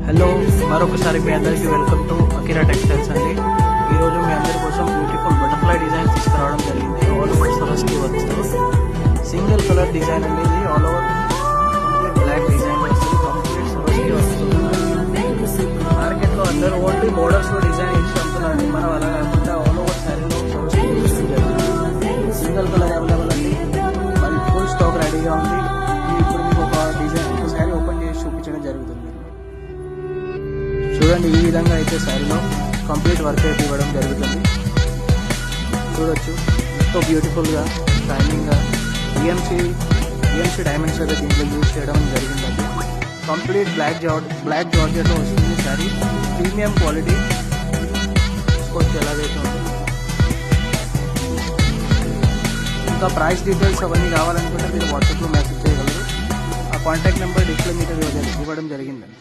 Hello, మరొకసారి మీ అందరికీ welcome to Akira textiles అండి. ఈరోజు మీ అందరి కోసం బ్యూటిఫుల్ బటర్ఫ్లై డిజైన్ తీసుకురావడం జరిగింది. ఆల్ ఓవర్ సరస్కి వస్తూ సింగిల్ కలర్ డిజైన్ అండి. ఇది all over complete black design వస్తుంది. కంప్లీట్ సరస్కి వస్తుంది. మార్కెట్లో అందరూ ఓన్లీ బోర్డర్స్ లో డిజైన్ ఇచ్చి అమ్ముతున్నారు. మనం అలా కాకుండా ఆల్ ఓవర్ శారీలో సరస్కి సింగిల్ కలర్ అవైలబుల్ అండి. మరి ఫుల్ స్టాక్ రెడీగా ఉంది. ఇప్పుడు మీకు ఒక డిజైన్ ఒక శారీ ఓపెన్ చేసి చూపించడం జరుగుతుంది. చూడండి, ఈ విధంగా అయితే శారీలో కంప్లీట్ వర్క్ అయితే ఇవ్వడం జరుగుతుంది. చూడొచ్చు, ఎంతో బ్యూటిఫుల్గా షైనింగ్గా ఈఎంసీ డైమండ్స్ అయితే దీంట్లో యూజ్ చేయడం జరిగిందండి. కంప్లీట్ బ్లాక్ జార్జెట్లో వస్తుంది శారీ. ప్రీమియం క్వాలిటీ చూసుకోవచ్చు ఎలాగైతే ఉంది. ఇంకా ప్రైస్ డీటెయిల్స్ అవన్నీ కావాలనుకుంటే మీరు వాట్సాప్లో మెసేజ్ చేయగలరు. ఆ కాంటాక్ట్ నెంబర్ డిస్ప్లే మీద ఇవ్వడం జరిగిందండి.